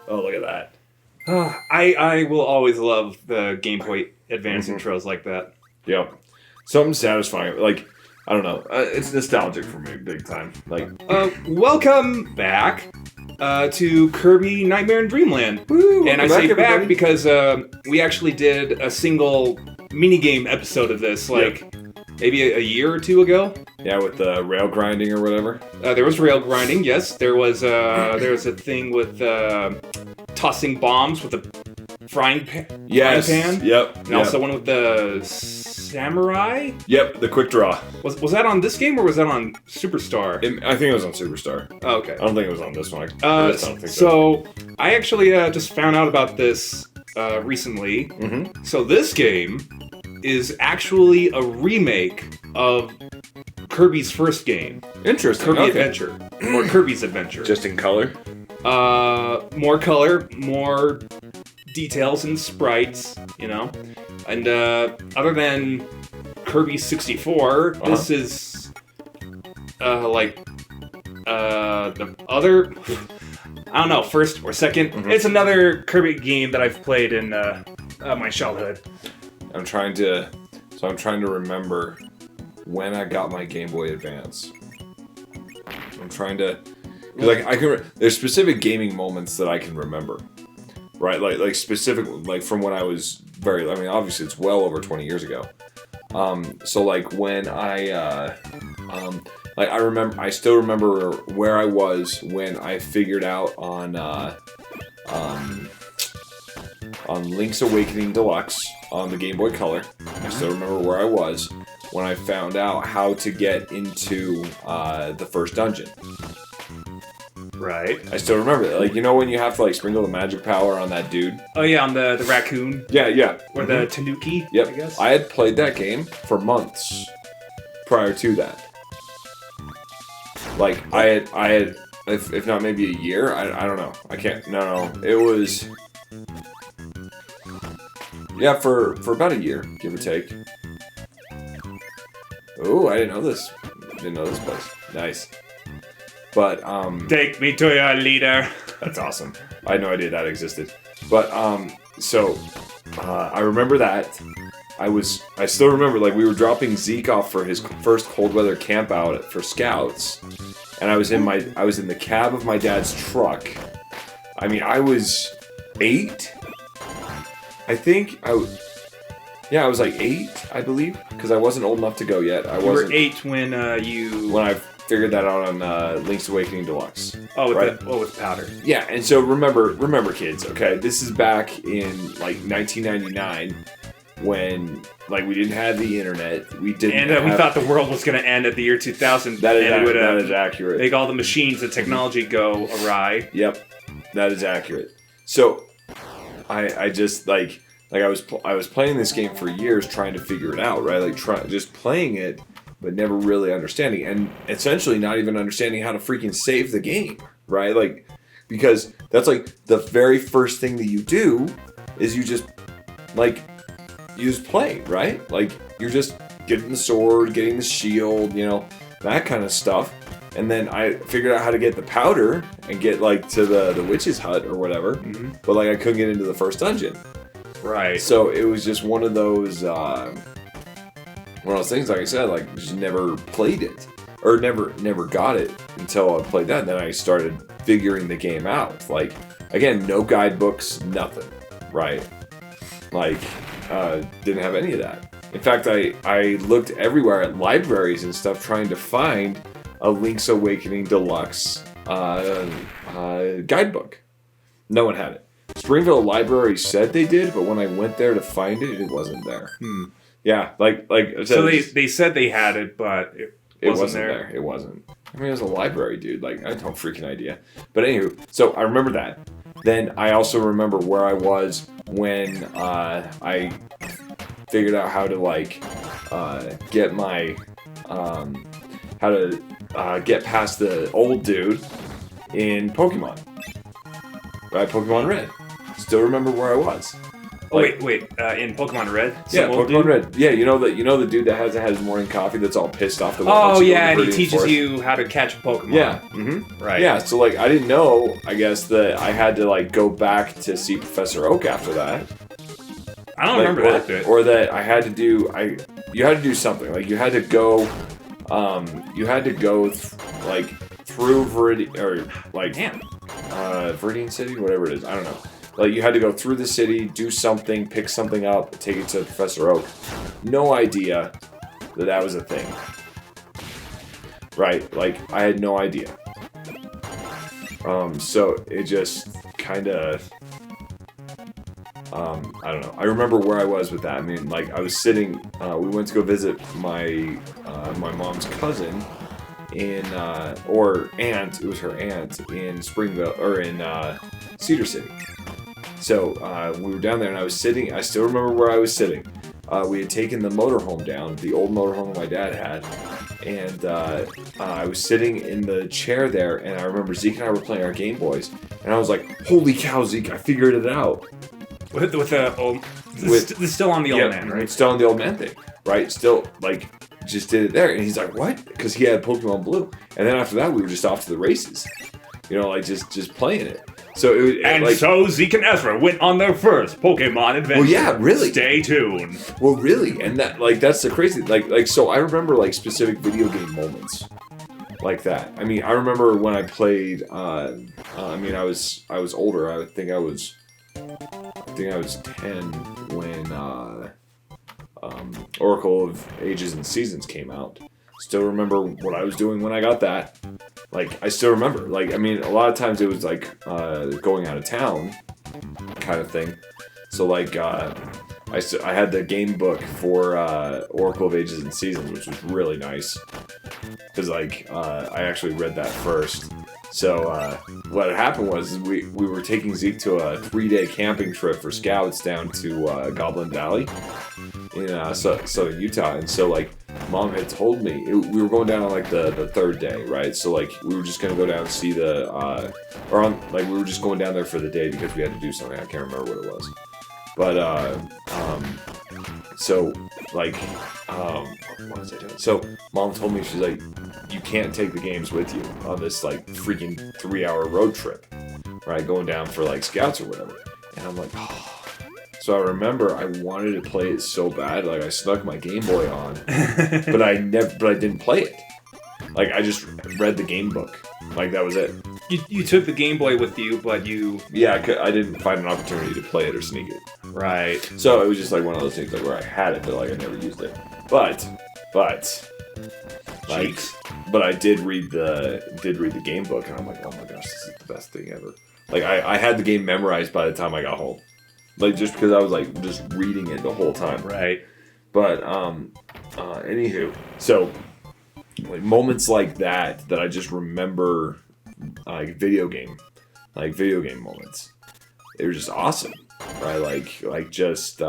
Oh, look at that. I will always love the Game Boy Advance intros like that. Yep. Something satisfying. Like, I don't know. It's nostalgic for me, big time. Like, welcome back to Kirby Knightmare and Dreamland. woo, And I say back because we actually did a single minigame episode of this, maybe a year or two ago. Yeah, with the rail grinding or whatever. There was rail grinding, yes. There was a thing with tossing bombs with a frying pan. Yep. And also one with the samurai. Yep, the quick draw. Was that on this game or was that on Superstar? I think it was on Superstar. Oh, okay. I don't think it was on this one. I don't think so I actually just found out about this recently. Mm-hmm. So this game is actually a remake of Kirby's first game. Interesting. Kirby Adventure. Or Kirby's Adventure. Just in color? More color, more details and sprites, you know. And other than Kirby 64, this is the other, I don't know, first or second. Mm-hmm. It's another Kirby game that I've played in my childhood. I'm trying to remember when I got my Game Boy Advance. I'm trying to, like, there's specific gaming moments that I can remember, right? Like specific, like from when I was obviously it's well over 20 years ago. So like when I still remember where I was when I figured out on Link's Awakening Deluxe on the Game Boy Color. I still remember where I was when I found out how to get into the first dungeon. Right. I still remember that. Like, you know when you have to like sprinkle the magic power on that dude? Oh yeah, on the raccoon. Yeah. Or the Tanuki, Yep. I guess. I had played that game for months prior to that. Like, I had if not maybe a year, I don't know. I can't, no. It was, yeah, for about a year, give or take. Oh, I didn't know this. Didn't know this place. Nice. But, Take me to your leader. That's awesome. I had no idea that existed. But, I remember that. I still remember, like, we were dropping Zeke off for his first cold weather camp out for Scouts. And I was in the cab of my dad's truck. I mean, I was 8. I think I was like 8, I believe, because I wasn't old enough to go yet. You were 8 when when I figured that out on Link's Awakening Deluxe. Oh, right? With powder. Yeah, and so remember, kids. Okay, this is back in like 1999 when like we didn't have the internet. We didn't. And we thought the world was going to end at the year 2000. That is accurate. Make all the machines and technology go awry. Yep, that is accurate. So I just like I was playing this game for years trying to figure it out, right? Like just playing it, but never really understanding, and essentially not even understanding how to freaking save the game, right? Like, because that's like the very first thing that you do is you just play, right? Like you're just getting the sword, getting the shield, you know, that kind of stuff. And then I figured out how to get the powder and get like to the witch's hut or whatever, but like I couldn't get into the first dungeon. Right. So it was just one of those things, like I said, like just never played it or never got it until I played that. And then I started figuring the game out. Like, again, no guidebooks, nothing, right? Like, didn't have any of that. In fact, I looked everywhere at libraries and stuff trying to find a Link's Awakening Deluxe guidebook. No one had it. Springville Library said they did, but when I went there to find it, it wasn't there. Yeah, like I said, so they said they had it, but it wasn't there. It wasn't. I mean, it was a library, dude. Like, I had no freaking idea. But anywho, so I remember that. Then I also remember where I was when I figured out how to get my get past the old dude in Pokemon. Right, Pokemon Red. Still remember where I was. Oh wait. In Pokemon Red. Yeah, Pokemon Red. Yeah, you know the dude that hasn't had his morning coffee that's all pissed off the way. Oh yeah, and he teaches you how to catch a Pokemon. Yeah. Mm-hmm. Right. Yeah. So like, I didn't know. I guess that I had to like go back to see Professor Oak after that. I don't remember that bit. Or that I had to do. You had to do something. Like you had to go. Through Viridian City, whatever it is. I don't know. Like you had to go through the city, do something, pick something up, take it to Professor Oak. No idea that was a thing. Right? Like I had no idea. So it just kind of. I don't know. I remember where I was with that. I mean, like I was sitting. We went to go visit my mom's cousin or aunt. It was her aunt in Springville or in Cedar City. So we were down there, and I was sitting. I still remember where I was sitting. We had taken the motorhome down, the old motorhome my dad had, and I was sitting in the chair there, and I remember Zeke and I were playing our Game Boys, and I was like, "Holy cow, Zeke! I figured it out." With the old, this is still on the old man, right? It's still on the old man thing, right? Still, like, just did it there, and he's like, "What?" Because he had Pokemon Blue, and then after that, we were just off to the races, you know, like just playing it. So so Zeke and Ezra went on their first Pokemon adventure. Well, yeah, really. Stay tuned. Well, really, and that's the crazy like. So I remember like specific video game moments like that. I mean, I remember when I played. I mean, I was older. I think I was 10 when Oracle of Ages and Seasons came out. Still remember what I was doing when I got that. Like, I still remember. Like, I mean, a lot of times it was like going out of town kind of thing. So like, I had the game book for Oracle of Ages and Seasons, which was really nice. Because like, I actually read that first. So what happened was we were taking Zeke to a 3-day camping trip for scouts down to Goblin Valley in southern Utah, and so like Mom had told me we were going down on like the third day, right? So like we were just gonna go down and see we were just going down there for the day because we had to do something. I can't remember what it was, but so like what was I doing? So Mom told me, she's like, you can't take the games with you on this like freaking 3-hour road trip, right? Going down for like scouts or whatever. And I'm like, oh. So I remember I wanted to play it so bad, like I snuck my Game Boy on, but I didn't play it. Like I just read the game book, like that was it. You took the Game Boy with you, but you... Yeah, I didn't find an opportunity to play it or sneak it. Right. So it was just like one of those things like where I had it, but like I never used it. But I did read the game book, and I'm like, oh my gosh, this is the best thing ever. Like I had the game memorized by the time I got home. Like just because I was like just reading it the whole time. Right. But anywho, so like, moments like that I just remember, like video game moments. They were just awesome, right? Like just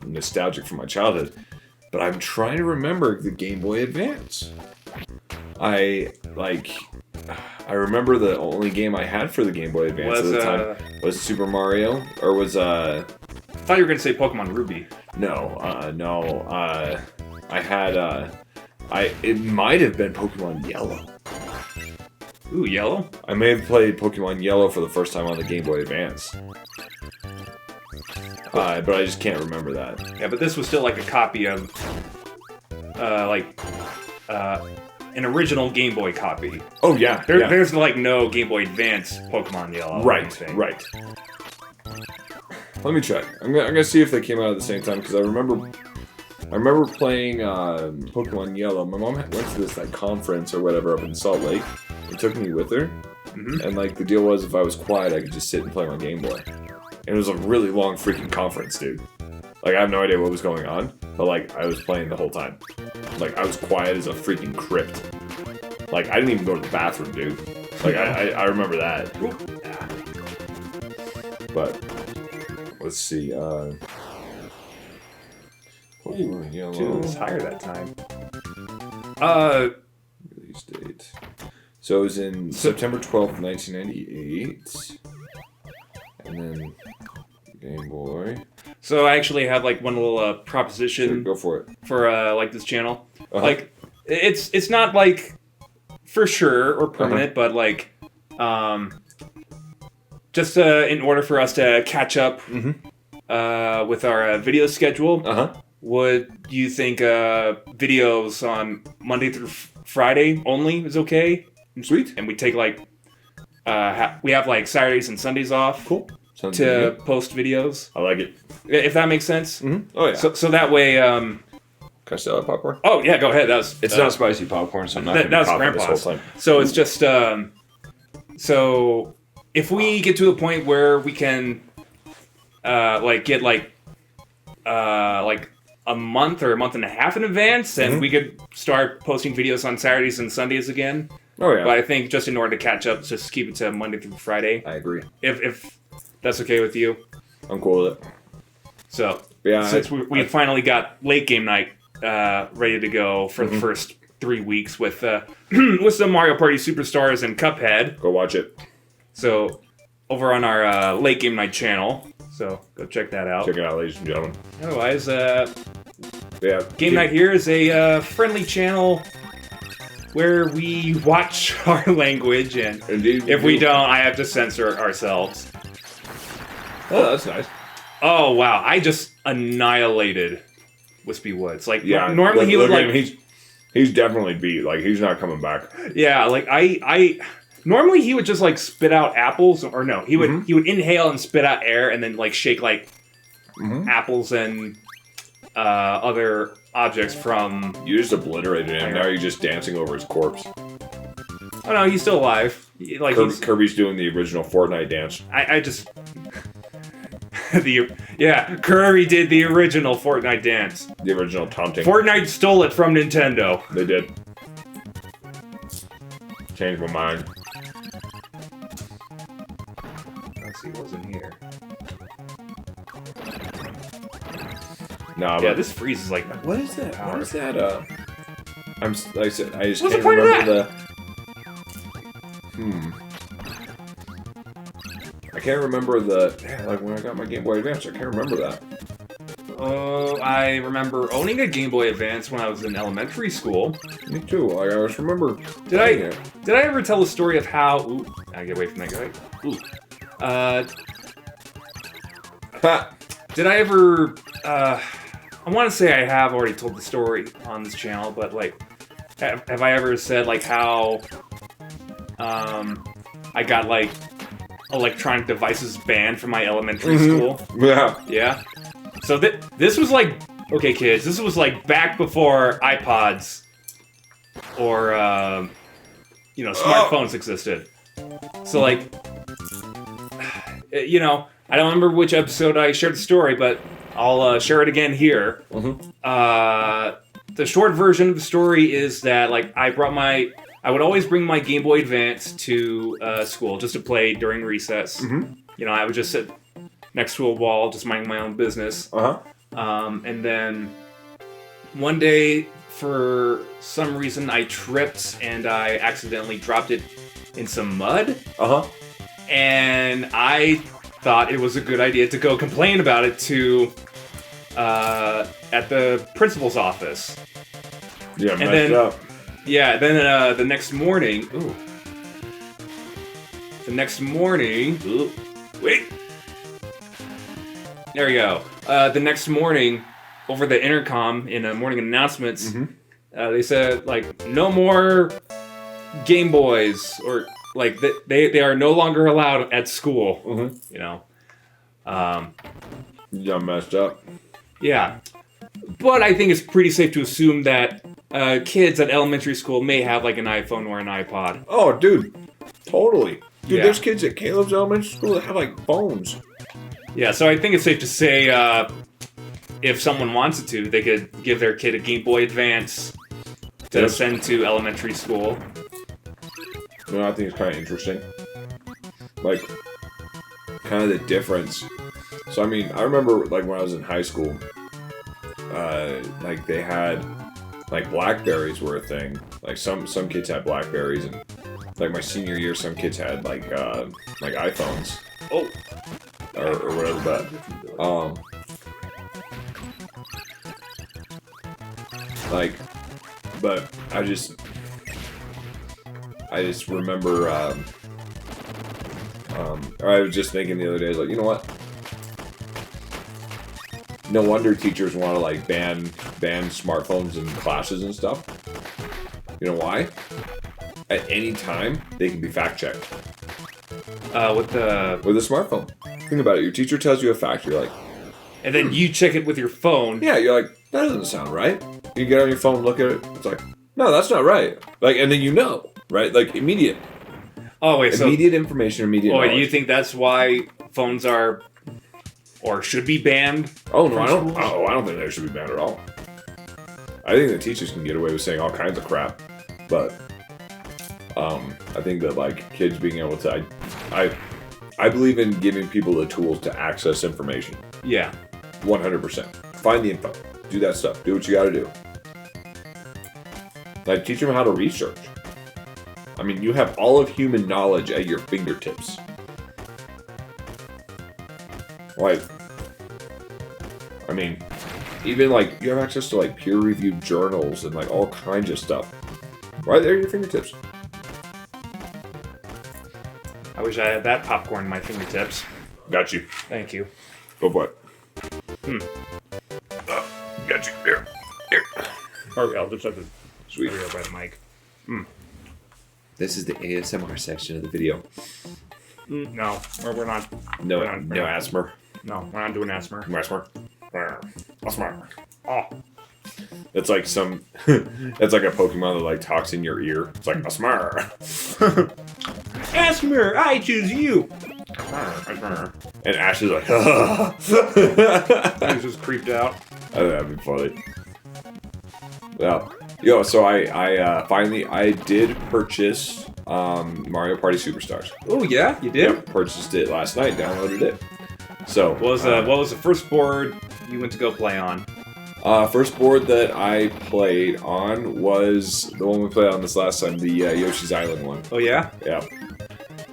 nostalgic from my childhood. But I'm trying to remember the Game Boy Advance. I remember the only game I had for the Game Boy Advance at the time was Super Mario, or was I thought you were gonna say Pokemon Ruby. No. I had it might have been Pokemon Yellow. Ooh, Yellow? I may have played Pokemon Yellow for the first time on the Game Boy Advance. But I just can't remember that. Yeah, but this was still like a copy of an original Game Boy copy. Oh yeah, There's like no Game Boy Advance Pokemon Yellow. Right. Let me check. I'm gonna see if they came out at the same time, because I remember playing Pokemon Yellow. My mom went to this like conference or whatever up in Salt Lake and took me with her. Mm-hmm. And like the deal was, if I was quiet, I could just sit and play my Game Boy. And it was a really long freaking conference, dude. Like I have no idea what was going on, but like I was playing the whole time. Like I was quiet as a freaking crypt. Like I didn't even go to the bathroom, dude. Like I remember that. But let's see. Pokemon Yellow. Dude, it was higher that time. Release date. So it was in September 12th, 1998. And then Game Boy. So I actually have like one little proposition. Sure, go for it. For like this channel. Like it's not like for sure or permanent, but like just in order for us to catch up with our video schedule. Would you think videos on Monday through Friday only is okay? Sweet. And we take like we have like Saturdays and Sundays off. Cool. Sounds to good. post videos. I like it. If that makes sense. Oh yeah. So that way. Can I still have popcorn? Oh yeah, go ahead. It's not spicy popcorn, so I'm not. That was Grandpa's. So it's just so if we get to a point where we can like get like a month or a month and a half in advance, and we could start posting videos on Saturdays and Sundays again. Oh yeah. But I think just in order to catch up, just keep it to Monday through Friday. I agree. If that's okay with you. I'm cool with it. So yeah, since we finally got late game night ready to go for the first 3 weeks with with some Mario Party Superstars and Cuphead. Go watch it. So over on our late game night channel. So go check that out. Check it out, ladies and gentlemen. Otherwise, yeah, Game Night here is a friendly channel where we watch our language, and if we don't, I have to censor ourselves. Oh, that's nice. Oh wow! I just annihilated Wispy Woods. Like normally he would like he's definitely beat. Like he's not coming back. Yeah, like I normally he would just like spit out apples, or no, he would inhale and spit out air, and then like shake like apples and other objects from. You just obliterated him. Now you're just dancing over his corpse. Oh no, he's still alive. Like Kirby's doing the original Fortnite dance. I just Kirby did the original Fortnite dance. The original taunting. Fortnite stole it from Nintendo. They did. Changed my mind. Let's see what's in here. Nah, yeah, this freezes like that. What is that? What is that? Like I said, I just What's can't the point of remember that? I can't remember like when I got my Game Boy Advance. I can't remember that. Oh, I remember owning a Game Boy Advance when I was in elementary school. Me too. Like, I just remember. Did I ever tell the story of how? Ooh, I get away from that guy. Ooh. Did I ever? I want to say I have already told the story on this channel, but like, have I ever said like how? I got like electronic devices banned from my elementary school. Yeah. Yeah. So this was like, okay, kids, this was like back before iPods or smartphones existed. So like, I don't remember which episode I shared the story, but I'll share it again here. The short version of the story is that like I would always bring my Game Boy Advance to school just to play during recess. I would just sit next to a wall, just minding my own business. And then one day, for some reason, I tripped and I accidentally dropped it in some mud. And I thought it was a good idea to go complain about it to at the principal's office. Yeah, and then up. Yeah, then the next morning. Ooh. The next morning. Ooh, wait. There we go. The next morning, over the intercom in morning announcements, they said like no more Game Boys, or like they are no longer allowed at school. You messed up. Yeah, but I think it's pretty safe to assume that kids at elementary school may have like an iPhone or an iPod. Oh, dude, totally. Dude, Yeah. there's kids at Caleb's elementary school that have like phones. Yeah, so I think it's safe to say if someone wanted to, they could give their kid a Game Boy Advance to send to elementary school. I think it's kind of interesting. Like, kind of the difference. So, I mean, I remember, like, when I was in high school, like, they had, like, Blackberries were a thing. Like, some kids had Blackberries, and, like, my senior year, some kids had, like iPhones. Oh. or whatever. But I just remember. I was just thinking the other day, like, you know what? No wonder teachers want to like ban smartphones in classes and stuff. You know why? At any time, they can be fact-checked. With a smartphone. Think about it. Your teacher tells you a fact, you're like... And then you check it with your phone. Yeah, you're like, that doesn't sound right. You get on your phone, look at it, it's like, no, that's not right. Like, and then you know, right? Like, immediate. Oh, wait, immediate information, immediate knowledge. Do you think that's why phones are... or should be banned? Oh, no, I don't think they should be banned at all. I think the teachers can get away with saying all kinds of crap, but I think that like kids being able to, I believe in giving people the tools to access information. Yeah, 100%. Find the info, do that stuff, do what you got to do. Like teach them how to research. I mean, you have all of human knowledge at your fingertips. Like, I mean, even like you have access to like peer-reviewed journals and like all kinds of stuff right there at your fingertips. I wish I had that popcorn in my fingertips. Got you. Thank you. Go for it. Got you. Here. Okay, I'll just have to Sweet. by the mic. This is the ASMR section of the video. No, we're not. No ASMR. No, we're not doing ASMR. ASMR. Oh. It's like some. It's like a Pokemon that like talks in your ear. It's like ASMR. ASMR, I choose you. And Ash is like. He's just creeped out. I think that'd be funny. Well, so I finally did purchase Mario Party Superstars. Oh yeah, you did? Yep, purchased it last night, downloaded it. So what was the first board you went to go play on? First board that I played on was the one we played on this last time, the Yoshi's Island one. Oh yeah?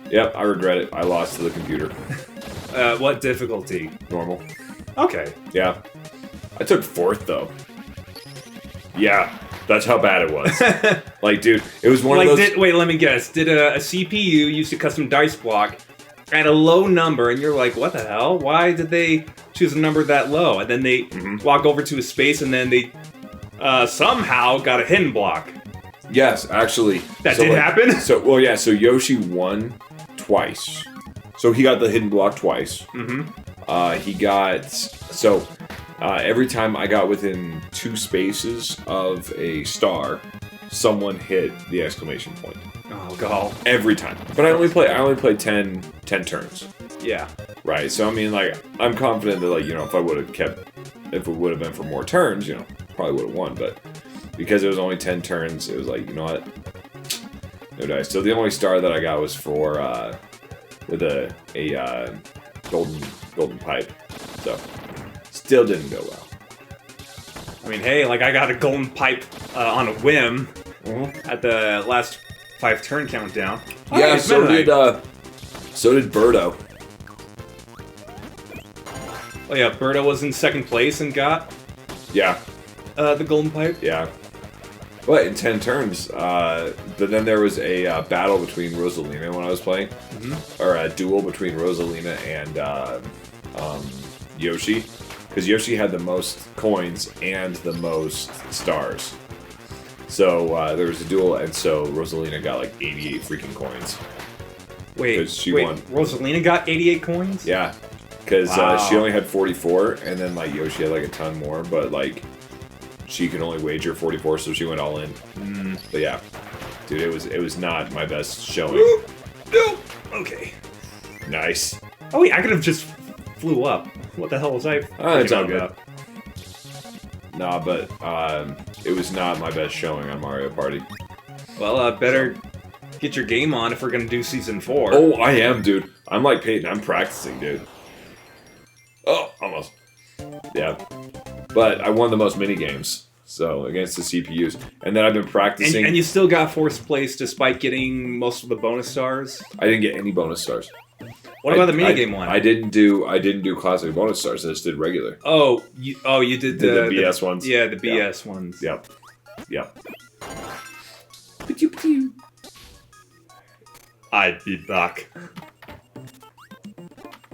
Yep, I regret it. I lost to the computer. What difficulty? Normal. Okay. Yeah. I took 4th though. Yeah. That's how bad it was. Like, dude, it was one of those... wait, let me guess. Did a CPU use a custom dice block at a low number, and you're like, what the hell? Why did they choose a number that low? And then they walk over to a space, and then they somehow got a hidden block. Yes, actually. That did happen? So Yoshi won twice. So he got the hidden block twice. He got... every time I got within 2 spaces of a star, someone hit the exclamation point. Oh god! Every time, but I only played 10 turns. Yeah. Right. So I mean, like, I'm confident that, like, you know, if it would have been for more turns, you know, probably would have won. But because it was only 10 turns, it was like, you know what? No dice. So the only star that I got was for with a golden pipe. So. Still didn't go well. I mean, hey, like I got a golden pipe on a whim at the last 5 turn countdown. Yeah, so did Birdo. Oh yeah, Birdo was in 2nd place and got the golden pipe. Yeah. Well, in 10 turns, but then there was a battle between Rosalina when I was playing, or a duel between Rosalina and Yoshi. Because Yoshi had the most coins and the most stars. So there was a duel, and so Rosalina got like 88 freaking coins. Wait, won. Rosalina got 88 coins? Yeah. Because she only had 44, and then like Yoshi had like a ton more, but like she could only wager 44, so she went all in. But yeah, dude, it was not my best showing. No. Okay. Nice. Oh wait, I could have just flew up. What the hell was I? It's all good. Nah, but it was not my best showing on Mario Party. Well, better get your game on if we're gonna do Season 4. Oh, I am, dude. I'm like Peyton. I'm practicing, dude. Oh, almost. Yeah. But I won the most minigames, so against the CPUs. And then I've been practicing. And you still got 4th place despite getting most of the bonus stars? I didn't get any bonus stars. What about the minigame one? I didn't do classic bonus stars. I just did regular. Oh, you did the BS ones. Yeah, the BS ones. Yep. I'd be back.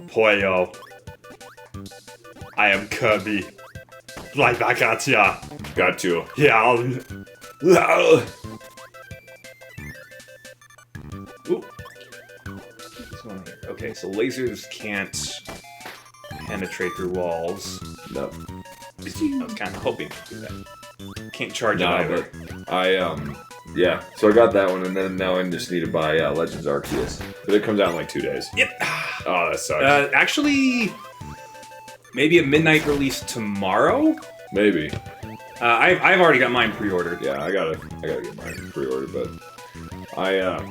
Poyo. I am Kirby. Right back at ya. Got you. Yeah. Ooh. This one here. Okay, so lasers can't penetrate through walls. No. I was kind of hoping to do that. Can't charge it either. But yeah. So I got that one, and then now I just need to buy Legends Arceus. But it comes out in like 2 days. Yep. Oh, that sucks. Actually, maybe a midnight release tomorrow. Maybe. I've already got mine pre-ordered. Yeah, I gotta get mine pre-ordered, but I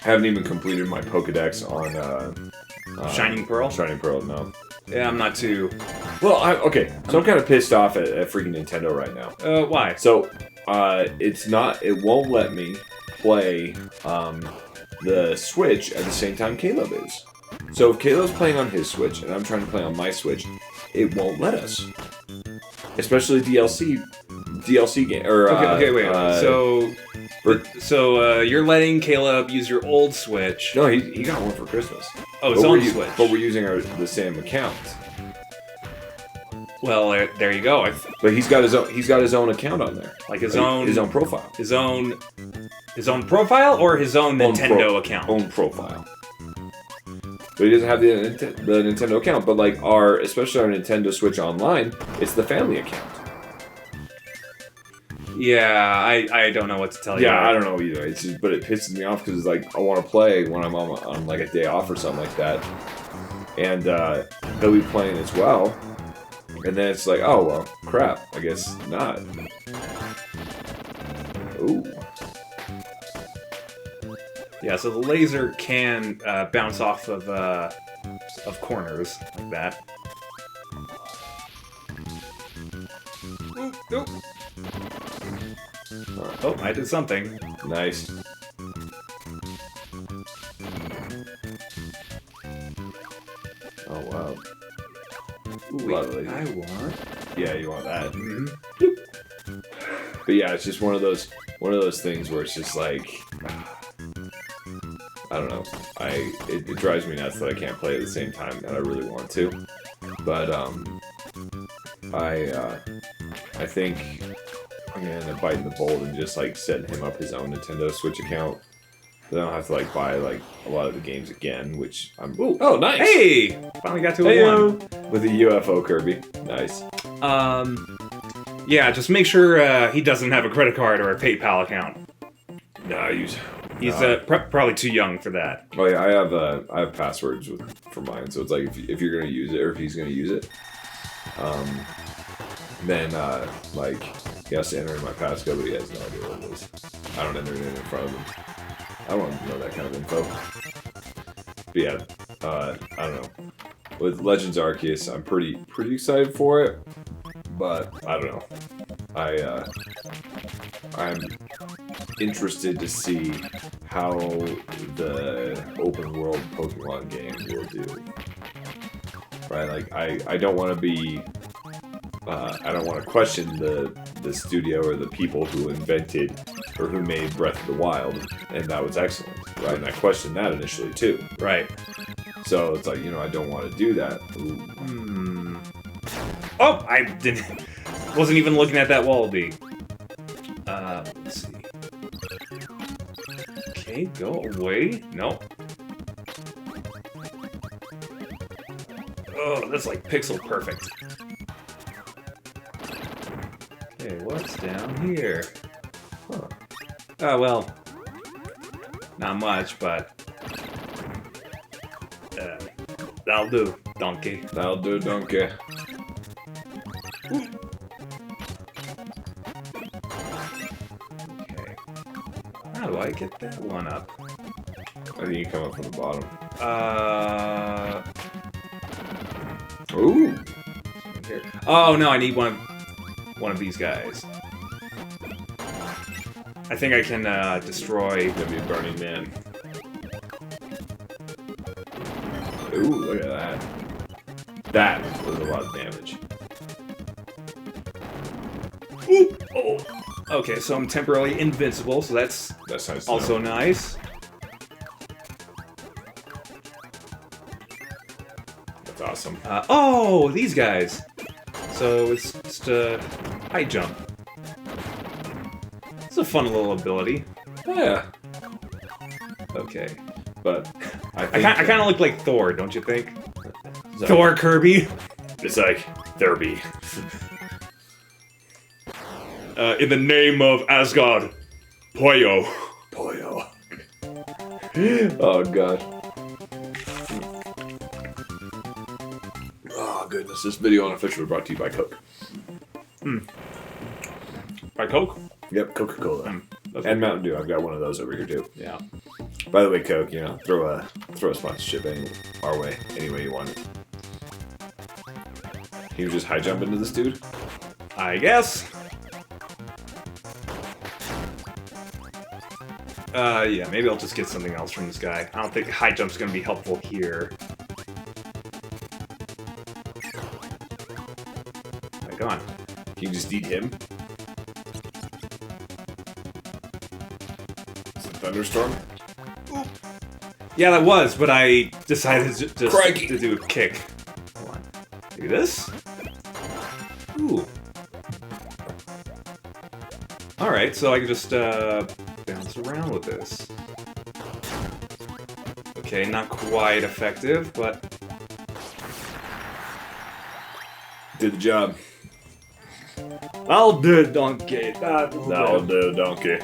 haven't even completed my Pokedex on Shining Pearl. Shining Pearl, no. Yeah, I'm not too. Well, okay, so I'm kind of pissed off at freaking Nintendo right now. Why? So, it won't let me play the Switch at the same time Caleb is. So if Caleb's playing on his Switch and I'm trying to play on my Switch, it won't let us. Especially DLC game or okay, wait. So you're letting Caleb use your old Switch? No, he got one for Christmas. Oh, his own Switch. But we're using the same account. Well, there you go. But he's got his own account on there, like his own profile, his own profile, or his own Nintendo account. Own profile. But he doesn't have the Nintendo account. But like especially our Nintendo Switch Online, it's the family account. Yeah, I don't know what to tell you. Yeah, I don't know either. It's just, but it pisses me off because like I want to play when I'm on like a day off or something like that, and they'll be playing as well. And then it's like, oh, well, crap. I guess not. Ooh. Yeah, so the laser can bounce off of corners like that. Ooh, nope. Oh, I did something. Nice. Oh, wow. Ooh, wait, I want. Yeah, you want that. Mm-hmm. But yeah, it's just one of those things where it's just like, I don't know. It drives me nuts that I can't play at the same time that I really want to. But I think I'm gonna end up biting the bullet and just like setting him up his own Nintendo Switch account. Then I don't have to like buy like a lot of the games again, which I'm. Ooh, oh, nice! Hey, finally got to one with a UFO Kirby. Nice. Yeah, just make sure he doesn't have a credit card or a PayPal account. No, he's probably too young for that. Oh yeah, I have passwords for mine, so it's like if you're gonna use it or if he's gonna use it, then like he has to enter in my passcode, but he has no idea what it is. I don't enter it in front of him. I don't want to know that kind of info. But yeah, I don't know. With Legends Arceus, I'm pretty excited for it, but I don't know. I'm interested to see how the open world Pokemon game will do. Right? Like I don't want to be. I don't want to question the studio or the people who invented or who made Breath of the Wild, and that was excellent, right? And I questioned that initially too, right? So it's like, I don't want to do that. Oh, I wasn't even looking at that wallaby. Let's see. Okay, go away. No. Oh, that's like pixel perfect. Okay, what's down here? Huh. Oh, well. Not much, but... that'll do, donkey. That'll do, donkey. Okay. How do I get that one up? I think you come up from the bottom. Ooh! Here. Oh, no, I need one of these guys. I think I can destroy... Gonna be a Burning Man. Ooh, look at that. That was a lot of damage. Ooh. Oh. Okay, so I'm temporarily invincible, so that's nice. To also know. nice. That's awesome. Oh, these guys. So it's just a high jump. It's a fun little ability. Yeah. Okay. But I kind of look like Thor, don't you think? So, Thor Kirby. It's like Kirby. In the name of Asgard, Poyo. Poyo. Oh god. Oh goodness, this video unofficially brought to you by Coke. By Coke? Yep, Coca-Cola. That's And Mountain Dew. I've got one of those over here too. Yeah. By the way, Coke, you know, throw a sponsorship our way, any way you want it. Can you just high jump into this dude? I guess. Yeah, maybe I'll just get something else from this guy. I don't think high jump's gonna be helpful here. My God. Can you just eat him? Is it a thunderstorm? Yeah, that was, but I decided to just Crikey. to do a kick. Hold on. Do this? Ooh. Alright, so I can just, bounce around with this. Okay, not quite effective, but... Did the job. I'll do it, donkey. That'll do, donkey.